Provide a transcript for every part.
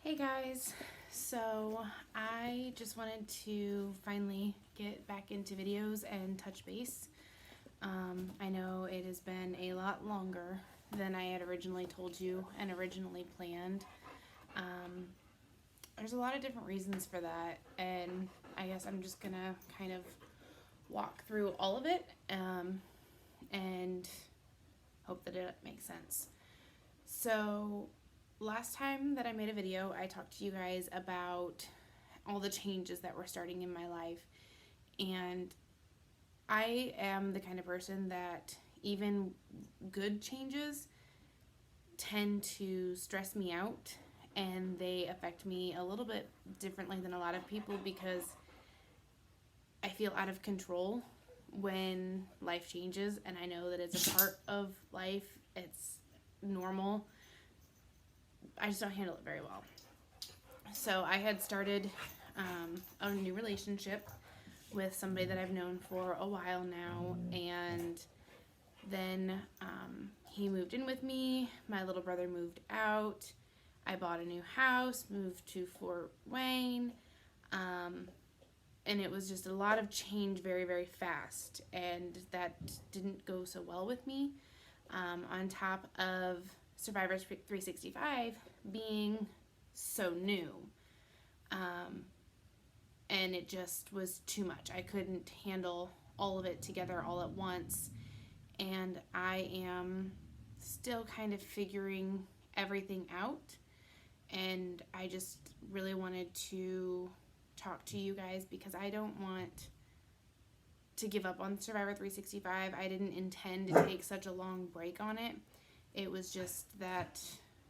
Hey guys, so I just wanted to finally get back into videos and touch base. I know it has been a lot longer than I had originally told you and originally planned. Um, there's a lot of different reasons for that, and I guess I'm just gonna kind of walk through all of it and hope that it makes sense. So, last time that I made a video, I talked to you guys about all the changes that were starting in my life. And I am the kind of person that even good changes tend to stress me out, and they affect me a little bit differently than a lot of people because I feel out of control when life changes, and I know that it's a part of life. It's normal. I just don't handle it very well. So I had started a new relationship with somebody that I've known for a while now, and then he moved in with me. My little brother moved out. I bought a new house, moved to Fort Wayne, and it was just a lot of change very, very fast, and that didn't go so well with me. On top of Survivor 365 being so new. And it just was too much. I couldn't handle all of it together all at once. And I am still kind of figuring everything out. And I just really wanted to talk to you guys because I don't want to give up on Survivor 365. I didn't intend to take such a long break on it. It was just that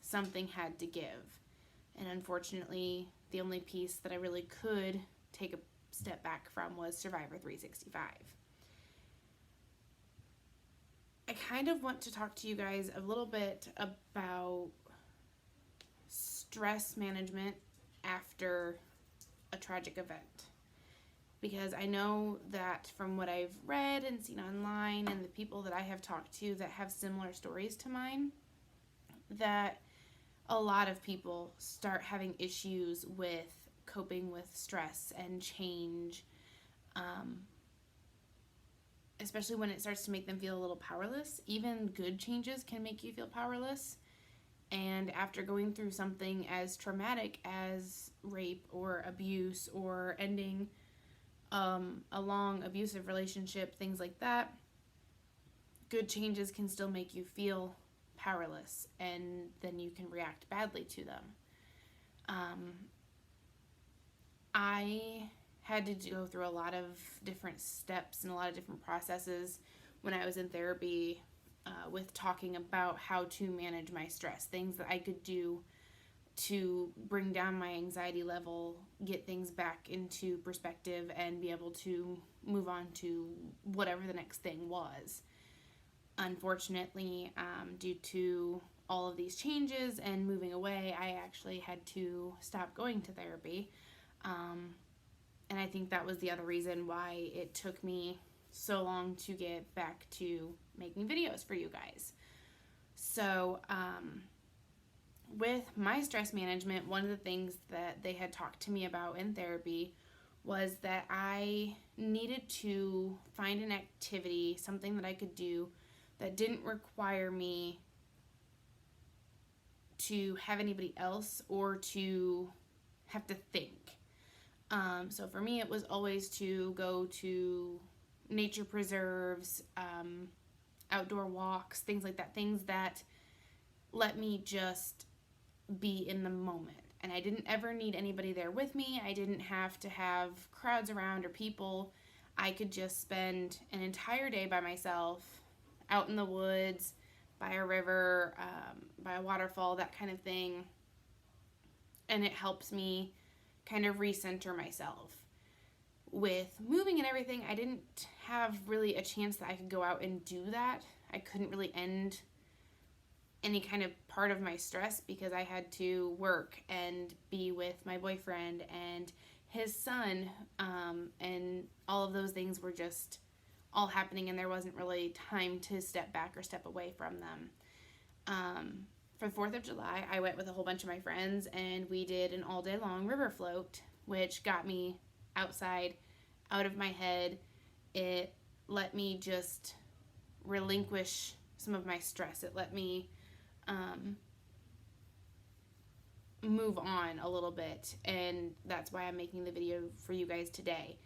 something had to give. And unfortunately, the only piece that I really could take a step back from was Survivor 365. I kind of want to talk to you guys a little bit about stress management after a tragic event. Because I know that from what I've read and seen online and the people that I have talked to that have similar stories to mine, that a lot of people start having issues with coping with stress and change, especially when it starts to make them feel a little powerless. Even good changes can make you feel powerless. And after going through something as traumatic as rape or abuse or ending a long abusive relationship, things like that, good changes can still make you feel powerless, and then you can react badly to them. I had to go through a lot of different steps and a lot of different processes when I was in therapy with talking about how to manage my stress, things that I could do to bring down my anxiety level, get things back into perspective, and be able to move on to whatever the next thing was. Unfortunately, due to all of these changes and moving away, I actually had to stop going to therapy. And I think that was the other reason why it took me so long to get back to making videos for you guys. So, with my stress management, one of the things that they had talked to me about in therapy was that I needed to find an activity, something that I could do that didn't require me to have anybody else or to have to think. So for me, it was always to go to nature preserves, outdoor walks, things like that, things that let me just be in the moment. And I didn't ever need anybody there with me. I didn't have to have crowds around or people. I could just spend an entire day by myself, out in the woods, by a river, by a waterfall, that kind of thing. And it helps me kind of recenter myself. With moving and everything, I didn't have really a chance that I could go out and do that. I couldn't really end any kind of part of my stress because I had to work and be with my boyfriend and his son, and all of those things were just all happening, and there wasn't really time to step back or step away from them. for the 4th of July, I went with a whole bunch of my friends and we did an all day long river float, which got me outside, out of my head. It let me just relinquish some of my stress. It let me move on a little bit, and that's why I'm making the video for you guys today,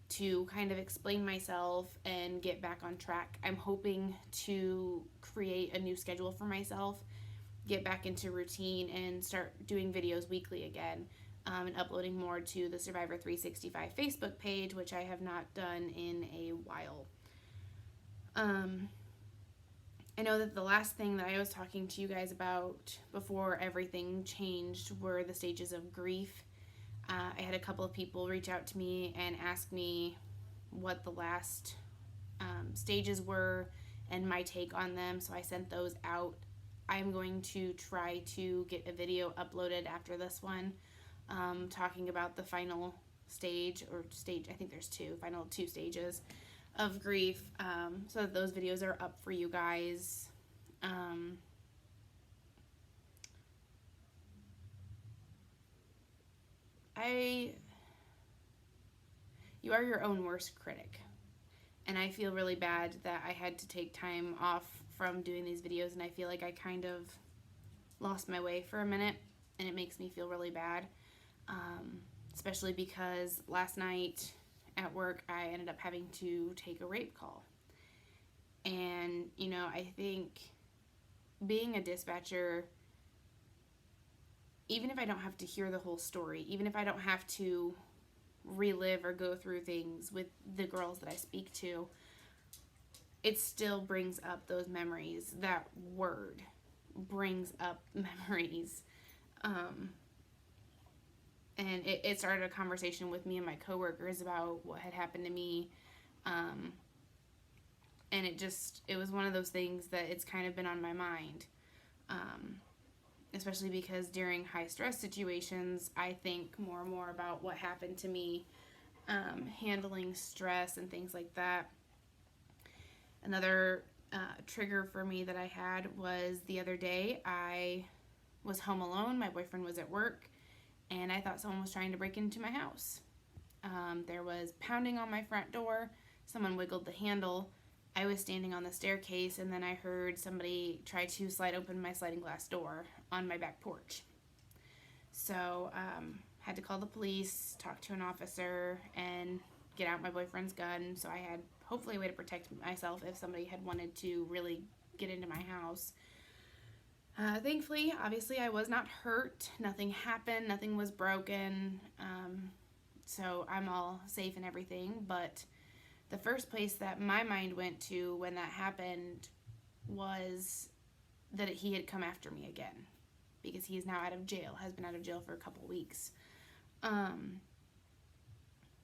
to kind of explain myself and get back on track. I'm hoping to create a new schedule for myself, get back into routine, and start doing videos weekly again, and uploading more to the Survivor 365 Facebook page, which I have not done in a while. I know that the last thing that I was talking to you guys about before everything changed were the stages of grief. I had a couple of people reach out to me and ask me what the last stages were and my take on them, so I sent those out. I'm going to try to get a video uploaded after this one, talking about the final stage, I think there's final two stages of grief, so that those videos are up for you guys. You are your own worst critic, and I feel really bad that I had to take time off from doing these videos, and I feel like I kind of lost my way for a minute, and it makes me feel really bad, especially because last night at work I ended up having to take a rape call. And I think being a dispatcher, even if I don't have to hear the whole story, even if I don't have to relive or go through things with the girls that I speak to, it still brings up those memories. That word brings up memories. And it started a conversation with me and my coworkers about what had happened to me. And it was one of those things that it's kind of been on my mind. Especially because during high stress situations, I think more and more about what happened to me, handling stress and things like that. Another trigger for me that I had was the other day. I was home alone. My boyfriend was at work, and I thought someone was trying to break into my house. There was pounding on my front door. Someone wiggled the handle. I was standing on the staircase, and then I heard somebody try to slide open my sliding glass door on my back porch. So had to call the police, talk to an officer, and get out my boyfriend's gun. So I had hopefully a way to protect myself if somebody had wanted to really get into my house. Thankfully, obviously, I was not hurt. Nothing happened. Nothing was broken. So I'm all safe and everything. But the first place that my mind went to when that happened was that he had come after me again, because he is now out of jail, has been out of jail for a couple weeks. And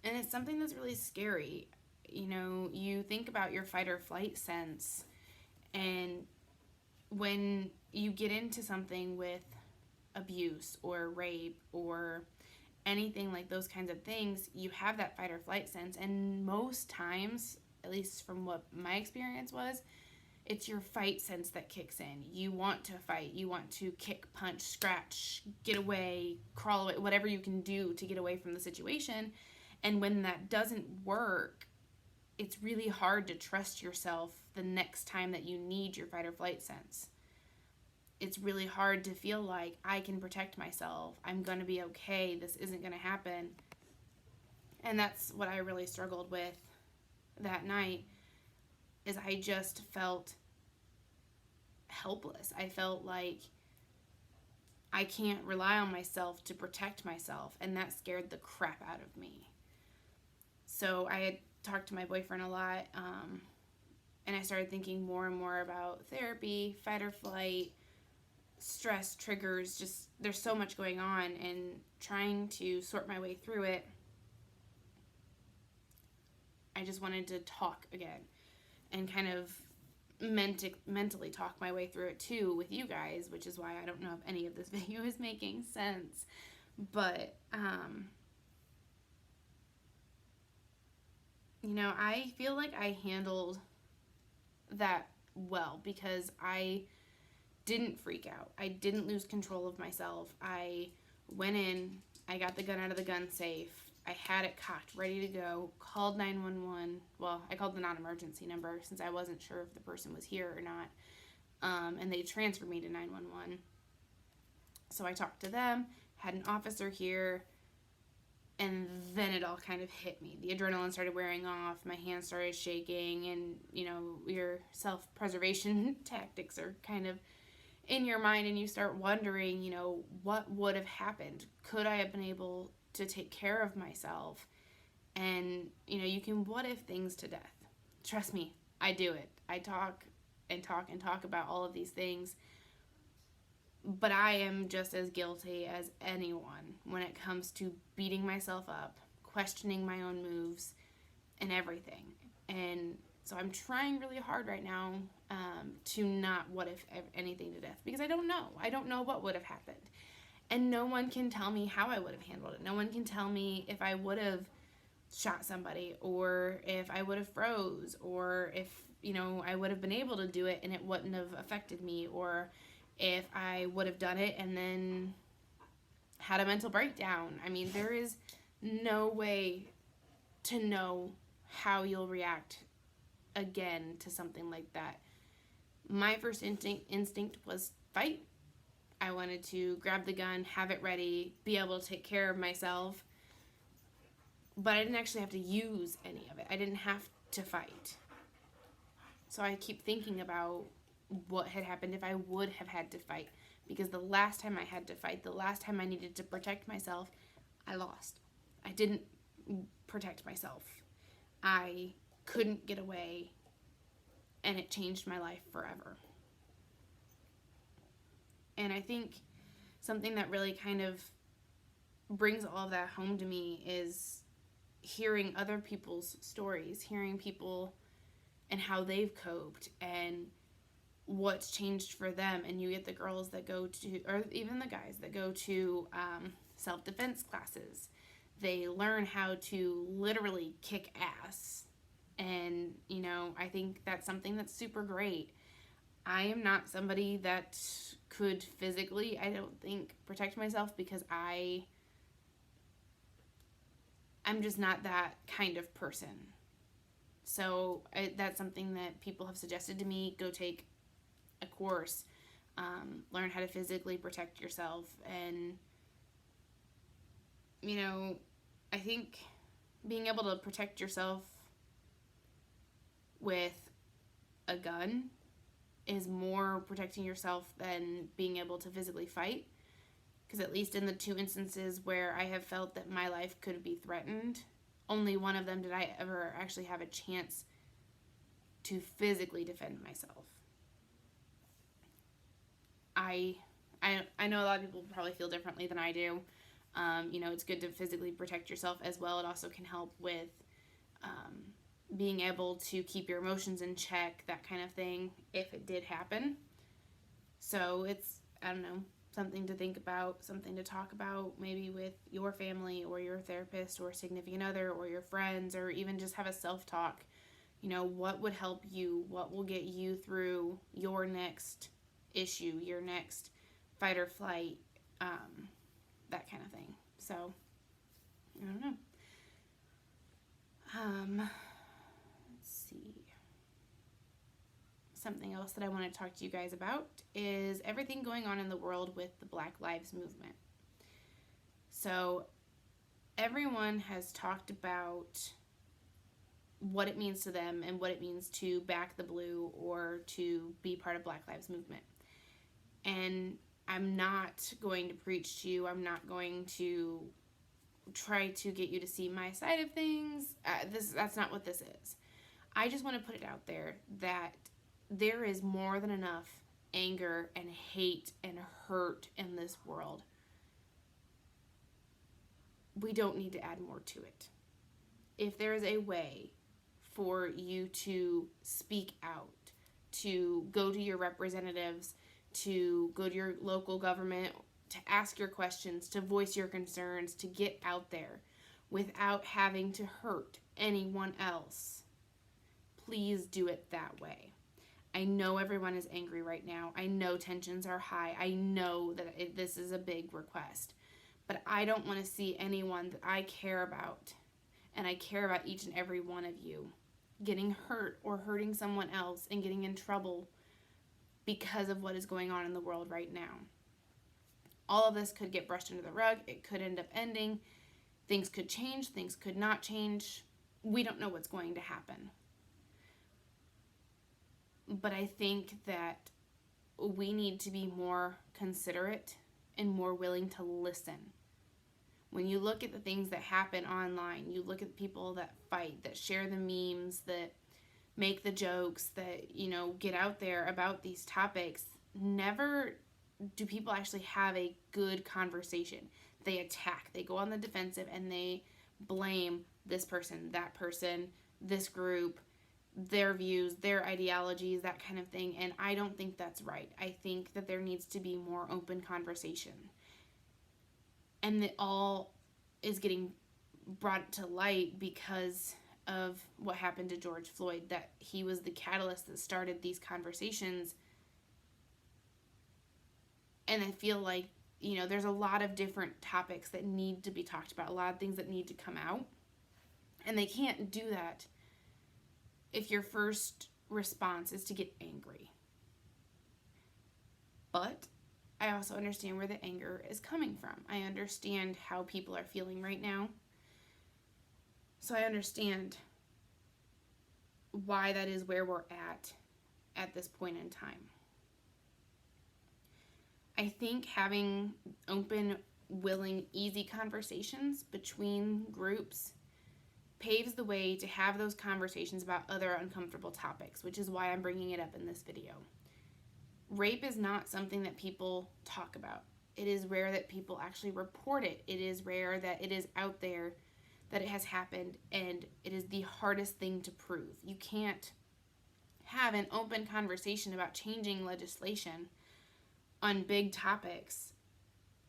it's something that's really scary. You think about your fight or flight sense, and when you get into something with abuse or rape or anything like those kinds of things, you have that fight or flight sense, and most times, at least from what my experience was, it's your fight sense that kicks in. You want to fight. You want to kick, punch, scratch, get away, crawl away, whatever you can do to get away from the situation. And when that doesn't work, it's really hard to trust yourself the next time that you need your fight or flight sense. It's really hard to feel like I can protect myself. I'm going to be okay. This isn't going to happen. And that's what I really struggled with that night, is I just felt helpless. I felt like I can't rely on myself to protect myself, and that scared the crap out of me. So I had talked to my boyfriend a lot, and I started thinking more and more about therapy, fight or flight, stress triggers. Just there's so much going on, and trying to sort my way through it. I just wanted to talk again and kind of mentally talk my way through it too with you guys, which is why I don't know if any of this video is making sense. But I feel like I handled that well, because I didn't freak out. I didn't lose control of myself. I went in, I got the gun out of the gun safe. I had it cocked, ready to go, called 911. Well, I called the non-emergency number since I wasn't sure if the person was here or not. And they transferred me to 911. So I talked to them, had an officer here, and then it all kind of hit me. The adrenaline started wearing off, my hands started shaking, and, your self-preservation tactics are kind of in your mind, and you start wondering, what would have happened? Could I have been able to take care of myself? And, you can what if things to death. Trust me, I do it. I talk and talk and talk about all of these things, but I am just as guilty as anyone when it comes to beating myself up, questioning my own moves, and everything. And so I'm trying really hard right now to not what if anything to death, because I don't know. I don't know what would have happened. And no one can tell me how I would have handled it. No one can tell me if I would have shot somebody, or if I would have froze, or if, I would have been able to do it and it wouldn't have affected me, or if I would have done it and then had a mental breakdown. I mean, there is no way to know how you'll react again to something like that. My first instinct was fight. I wanted to grab the gun, have it ready, be able to take care of myself. But I didn't actually have to use any of it. I didn't have to fight. So I keep thinking about what had happened if I would have had to fight. Because the last time I had to fight, the last time I needed to protect myself, I lost. I didn't protect myself. I couldn't get away, and it changed my life forever. And I think something that really kind of brings all of that home to me is hearing other people's stories, hearing people and how they've coped and what's changed for them. And you get the girls that go to, or even the guys that go to self-defense classes. They learn how to literally kick ass. And, I think that's something that's super great. I am not somebody that could physically, I don't think, protect myself, because I'm just not that kind of person. So that's something that people have suggested to me. Go take a course, learn how to physically protect yourself. And, I think being able to protect yourself with a gun is more protecting yourself than being able to physically fight. Because at least in the two instances where I have felt that my life could be threatened, only one of them did I ever actually have a chance to physically defend myself. I know a lot of people probably feel differently than I do. It's good to physically protect yourself as well. It also can help with being able to keep your emotions in check, that kind of thing, if it did happen. So it's, I don't know, something to think about, something to talk about, maybe with your family or your therapist or significant other or your friends, or even just have a self-talk. What would help you? What will get you through your next issue, your next fight or flight, that kind of thing. So, I don't know. Let's see. Something else that I want to talk to you guys about is everything going on in the world with the Black Lives Movement. So, everyone has talked about what it means to them and what it means to back the blue or to be part of Black Lives Movement. And I'm not going to preach to you. I'm not going to try to get you to see my side of things. That's not what this is. I just want to put it out there that there is more than enough anger and hate and hurt in this world. We don't need to add more to it. If there is a way for you to speak out, to go to your representatives, to go to your local government, to ask your questions, to voice your concerns, to get out there without having to hurt anyone else, please do it that way. I know everyone is angry right now. I know tensions are high. I know that this is a big request. But I don't want to see anyone that I care about, and I care about each and every one of you, getting hurt or hurting someone else and getting in trouble because of what is going on in the world right now. All of this could get brushed under the rug. It could end up ending. Things could change. Things could not change. We don't know what's going to happen. But I think that we need to be more considerate and more willing to listen. When you look at the things that happen online, you look at people that fight, that share the memes, that make the jokes, that, get out there about these topics, never do people actually have a good conversation. They attack, they go on the defensive, and they blame this person, that person, this group, their views, their ideologies, that kind of thing. And I don't think that's right. I think that there needs to be more open conversation. And that all is getting brought to light because of what happened to George Floyd, that he was the catalyst that started these conversations. And I feel like, there's a lot of different topics that need to be talked about, a lot of things that need to come out. And they can't do that if your first response is to get angry. But I also understand where the anger is coming from. I understand how people are feeling right now. So I understand why that is where we're at this point in time. I think having open, willing, easy conversations between groups paves the way to have those conversations about other uncomfortable topics, which is why I'm bringing it up in this video. Rape is not something that people talk about. It is rare that people actually report it. It is rare that it is out there, that it has happened, and it is the hardest thing to prove. You can't have an open conversation about changing legislation on big topics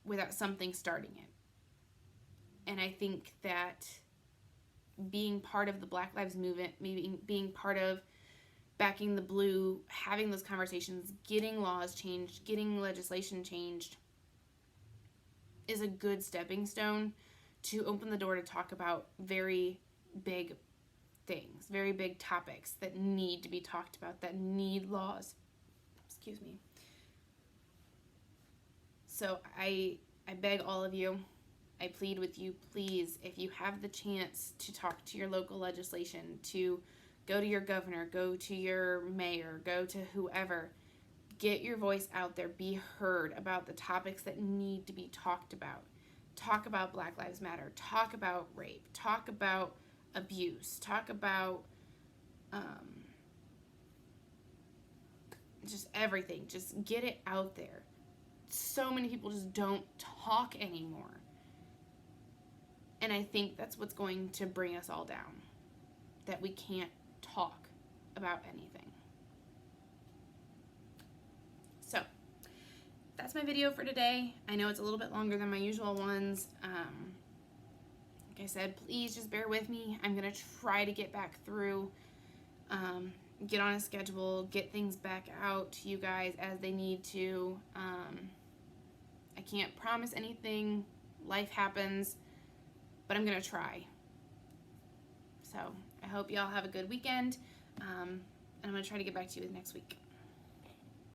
without something starting it. And I think that being part of the Black Lives Movement, maybe being part of backing the blue, having those conversations, getting laws changed, getting legislation changed, is a good stepping stone to open the door to talk about very big things, very big topics that need to be talked about, that need laws. Excuse me. So I beg all of you, I plead with you, please, if you have the chance to talk to your local legislation, to go to your governor, go to your mayor, go to whoever, get your voice out there, be heard about the topics that need to be talked about. Talk about Black Lives Matter, talk about rape, talk about abuse, talk about just everything. Just get it out there. So many people just don't talk anymore. And I think that's what's going to bring us all down, that we can't talk about anything. So that's my video for today. I know it's a little bit longer than my usual ones. Like I said, please just bear with me. I'm going to try to get back through, get on a schedule, get things back out to you guys as they need to. I can't promise anything. Life happens, but I'm going to try. So I hope y'all have a good weekend, and I'm going to try to get back to you next week.